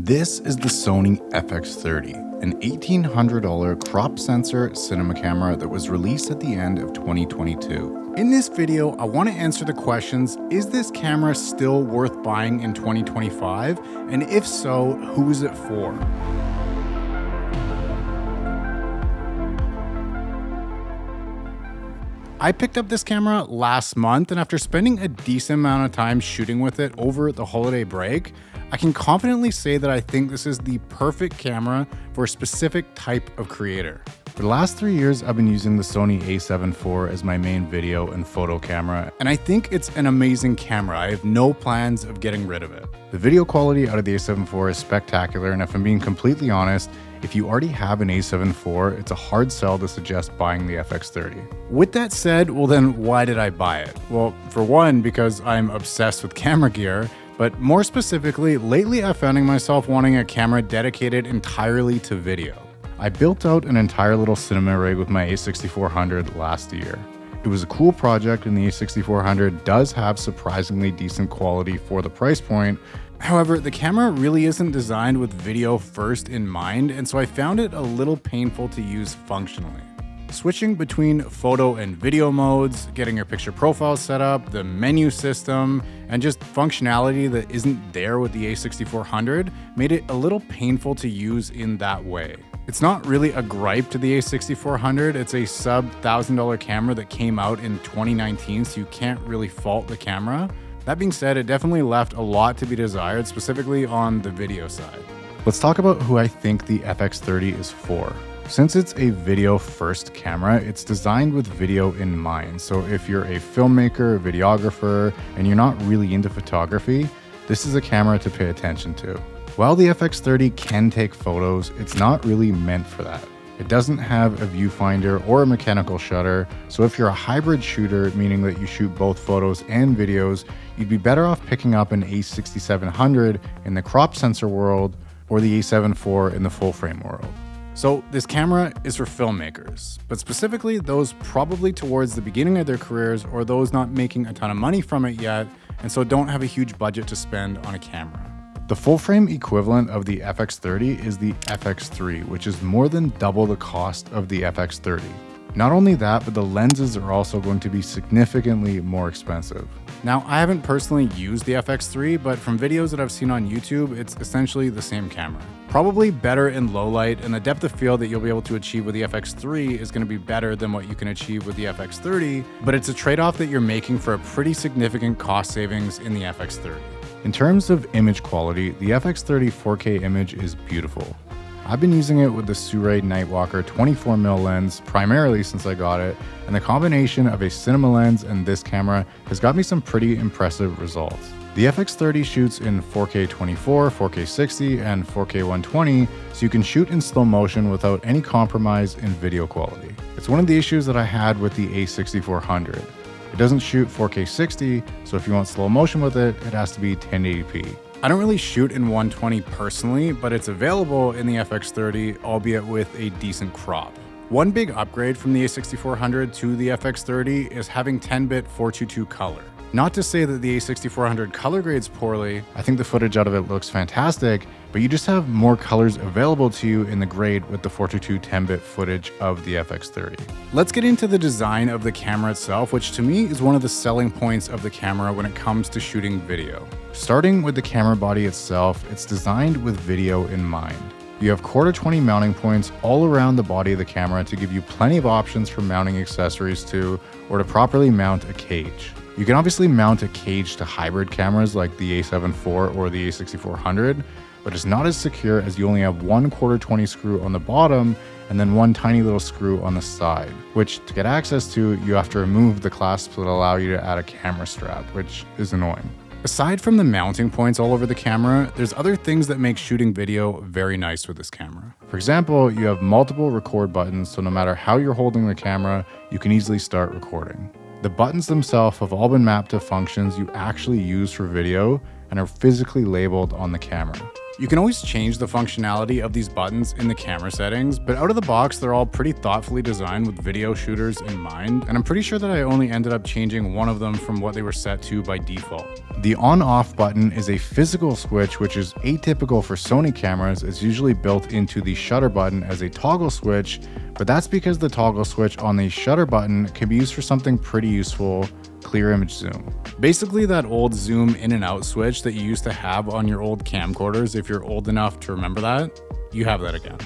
This is the Sony FX30, an $1,800 crop sensor cinema camera that was released at the end of 2022. In this video, I want to answer the questions, is this camera still worth buying in 2025? And if so, who is it for? I picked up this camera last month, and after spending a decent amount of time shooting with it over the holiday break, I can confidently say that I think this is the perfect camera for a specific type of creator. For the last 3 years, I've been using the Sony a7 IV as my main video and photo camera, and I think it's an amazing camera. I have no plans of getting rid of it. The video quality out of the a7 IV is spectacular, and if I'm being completely honest, if you already have an a7 IV, it's a hard sell to suggest buying the FX30. With that said, well then why did I buy it? Well, for one, because I'm obsessed with camera gear, but more specifically, lately I've finding myself wanting a camera dedicated entirely to video. I built out an entire little cinema rig with my a6400 last year. It was a cool project, and the a6400 does have surprisingly decent quality for the price point. However, the camera really isn't designed with video first in mind, and so I found it a little painful to use functionally. Switching between photo and video modes, getting your picture profile set up, the menu system, and just functionality that isn't there with the a6400 made it a little painful to use in that way. It's not really a gripe to the a6400, it's a sub $1,000 camera that came out in 2019, so you can't really fault the camera. That being said, it definitely left a lot to be desired, specifically on the video side. Let's talk about who I think the FX30 is for. Since it's a video-first camera, it's designed with video in mind. So if you're a filmmaker, videographer, and you're not really into photography, this is a camera to pay attention to. While the FX30 can take photos, it's not really meant for that. It doesn't have a viewfinder or a mechanical shutter, so if you're a hybrid shooter, meaning that you shoot both photos and videos, you'd be better off picking up an a6700 in the crop sensor world or the a7 IV in the full frame world. So this camera is for filmmakers, but specifically those probably towards the beginning of their careers or those not making a ton of money from it yet, and so don't have a huge budget to spend on a camera. The full frame equivalent of the FX30 is the FX3, which is more than double the cost of the FX30. Not only that, but the lenses are also going to be significantly more expensive. Now, I haven't personally used the FX3, but from videos that I've seen on YouTube, it's essentially the same camera. Probably better in low light, and the depth of field that you'll be able to achieve with the FX3 is going to be better than what you can achieve with the FX30, but it's a trade-off that you're making for a pretty significant cost savings in the FX30. In terms of image quality, the FX30 4K image is beautiful. I've been using it with the Sirui Nightwalker 24mm lens primarily since I got it, and the combination of a cinema lens and this camera has got me some pretty impressive results. The FX30 shoots in 4K 24, 4K 60, and 4K 120, so you can shoot in slow motion without any compromise in video quality. It's one of the issues that I had with the a6400. It doesn't shoot 4K 60, so if you want slow motion with it, it has to be 1080p. I don't really shoot in 120 personally, but it's available in the FX30, albeit with a decent crop. One big upgrade from the a6400 to the FX30 is having 10-bit 422 color. Not to say that the a6400 color grades poorly, I think the footage out of it looks fantastic, but you just have more colors available to you in the grade with the 422 10-bit footage of the FX30. Let's get into the design of the camera itself, which to me is one of the selling points of the camera when it comes to shooting video. Starting with the camera body itself, it's designed with video in mind. You have quarter 20 mounting points all around the body of the camera to give you plenty of options for mounting accessories to, or to properly mount a cage. You can obviously mount a cage to hybrid cameras like the a7 IV or the a6400, but it's not as secure as you only have one quarter 20 screw on the bottom and then one tiny little screw on the side, which to get access to, you have to remove the clasps that allow you to add a camera strap, which is annoying. Aside from the mounting points all over the camera, there's other things that make shooting video very nice with this camera. For example, you have multiple record buttons, so no matter how you're holding the camera, you can easily start recording. The buttons themselves have all been mapped to functions you actually use for video and are physically labeled on the camera. You can always change the functionality of these buttons in the camera settings, but out of the box, they're all pretty thoughtfully designed with video shooters in mind, and I'm pretty sure that I only ended up changing one of them from what they were set to by default. The on-off button is a physical switch, which is atypical for Sony cameras. It's usually built into the shutter button as a toggle switch, but that's because the toggle switch on the shutter button can be used for something pretty useful: clear image zoom. Basically that old zoom in and out switch that you used to have on your old camcorders. If you're old enough to remember that, you have that again.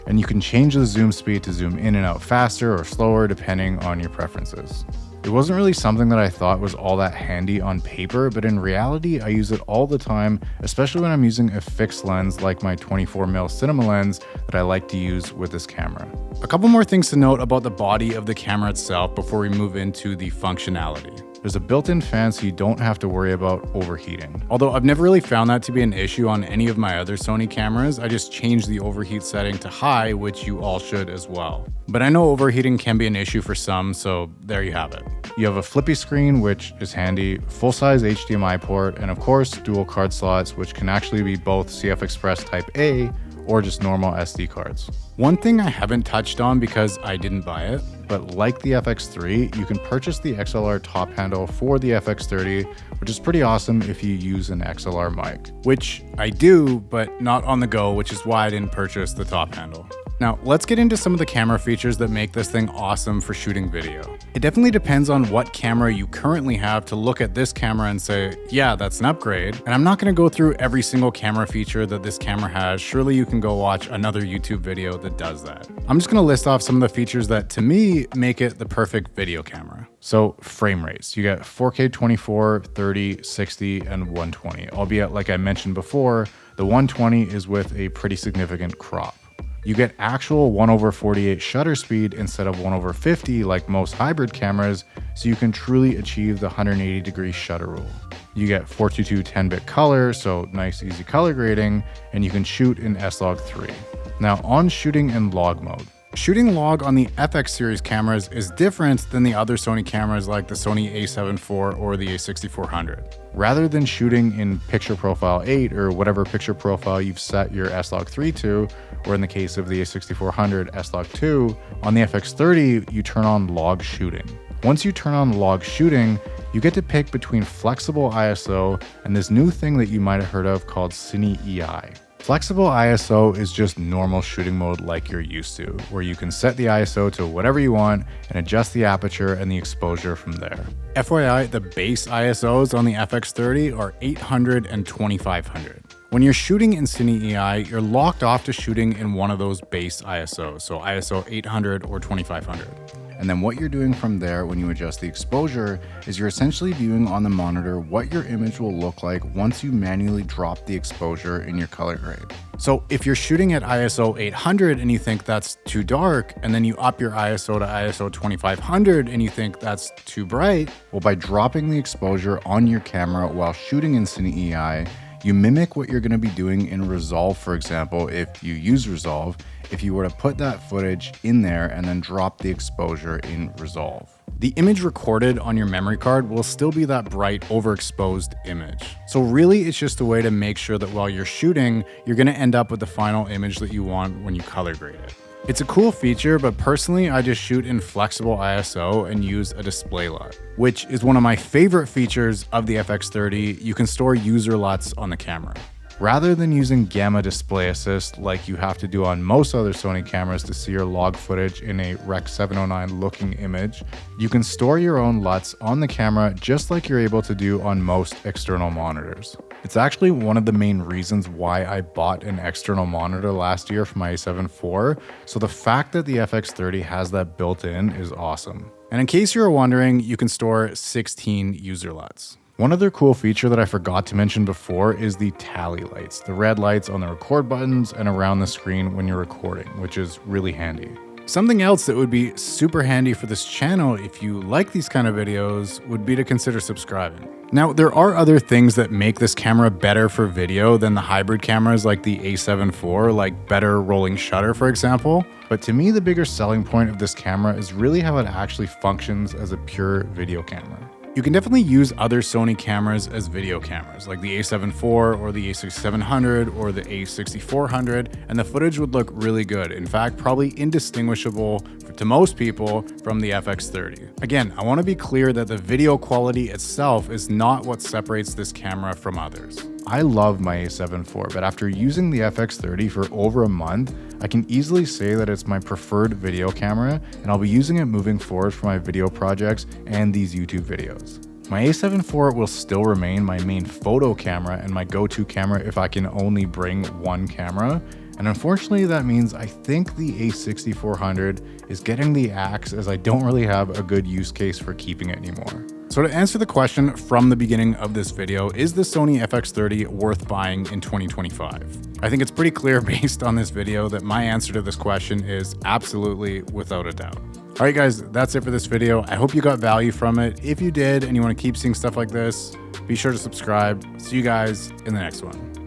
And you can change the zoom speed to zoom in and out faster or slower depending on your preferences. It wasn't really something that I thought was all that handy on paper, but in reality, I use it all the time, especially when I'm using a fixed lens like my 24mm cinema lens that I like to use with this camera. A couple more things to note about the body of the camera itself before we move into the functionality. There's a built-in fan so you don't have to worry about overheating. Although I've never really found that to be an issue on any of my other Sony cameras. I just changed the overheat setting to high, which you all should as well. But I know overheating can be an issue for some, so there you have it. You have a flippy screen, which is handy, full-size HDMI port, and of course, dual card slots, which can actually be both CF Express Type A or just normal SD cards. One thing I haven't touched on because I didn't buy it, but like the FX3, you can purchase the XLR top handle for the FX30, which is pretty awesome if you use an XLR mic, which I do, but not on the go, which is why I didn't purchase the top handle. Now, let's get into some of the camera features that make this thing awesome for shooting video. It definitely depends on what camera you currently have to look at this camera and say, yeah, that's an upgrade. And I'm not gonna go through every single camera feature that this camera has. Surely you can go watch another YouTube video that does that. I'm just gonna list off some of the features that, to me, make it the perfect video camera. So frame rates, you get 4K 24, 30, 60, and 120, albeit like I mentioned before, the 120 is with a pretty significant crop. You get actual 1/48 shutter speed instead of 1/50 like most hybrid cameras, so you can truly achieve the 180-degree shutter rule. You get 422 10-bit color, so nice easy color grading, and you can shoot in S-Log3. Now on shooting in log mode. Shooting log on the FX series cameras is different than the other Sony cameras like the Sony A7 IV or the A6400. Rather than shooting in picture profile 8 or whatever picture profile you've set your S-Log3 to, or in the case of the A6400 S-Log2, on the FX30 you turn on log shooting. Once you turn on log shooting, you get to pick between flexible ISO and this new thing that you might have heard of called Cine EI. Flexible ISO is just normal shooting mode like you're used to, where you can set the ISO to whatever you want and adjust the aperture and the exposure from there. FYI, the base ISOs on the FX30 are 800 and 2500. When you're shooting in Cine EI, you're locked off to shooting in one of those base ISOs, so ISO 800 or 2500. And then what you're doing from there when you adjust the exposure is you're essentially viewing on the monitor what your image will look like once you manually drop the exposure in your color grade. So if you're shooting at ISO 800 and you think that's too dark, and then you up your ISO to ISO 2500 and you think that's too bright, well, by dropping the exposure on your camera while shooting in Cine EI, you mimic what you're going to be doing in Resolve, for example, if you use Resolve, if you were to put that footage in there and then drop the exposure in Resolve. The image recorded on your memory card will still be that bright, overexposed image. So really, it's just a way to make sure that while you're shooting, you're going to end up with the final image that you want when you color grade it. It's a cool feature, but personally, I just shoot in flexible ISO and use a display LUT, which is one of my favorite features of the FX30. You can store user LUTs on the camera. Rather than using gamma display assist like you have to do on most other Sony cameras to see your log footage in a Rec 709 looking image, you can store your own LUTs on the camera just like you're able to do on most external monitors. It's actually one of the main reasons why I bought an external monitor last year for my A7 IV, so the fact that the FX30 has that built in is awesome. And in case you were wondering, you can store 16 user LUTs. One other cool feature that I forgot to mention before is the tally lights, the red lights on the record buttons and around the screen when you're recording, which is really handy. Something else that would be super handy for this channel if you like these kind of videos would be to consider subscribing. Now, there are other things that make this camera better for video than the hybrid cameras like the A7 IV, like better rolling shutter, for example. But to me, the bigger selling point of this camera is really how it actually functions as a pure video camera. You can definitely use other Sony cameras as video cameras, like the a7 IV or the a6700 or the a6400, and the footage would look really good. In fact, probably indistinguishable to most people from the FX30. Again, I want to be clear that the video quality itself is not what separates this camera from others. I love my a7 IV, but after using the FX30 for over a month, I can easily say that it's my preferred video camera, and I'll be using it moving forward for my video projects and these YouTube videos. My a7 IV will still remain my main photo camera and my go-to camera if I can only bring one camera. And unfortunately, that means I think the a6400 is getting the axe, as I don't really have a good use case for keeping it anymore. So to answer the question from the beginning of this video, is the Sony FX30 worth buying in 2025? I think it's pretty clear based on this video that my answer to this question is absolutely, without a doubt. All right, guys, that's it for this video. I hope you got value from it. If you did and you want to keep seeing stuff like this, be sure to subscribe. See you guys in the next one.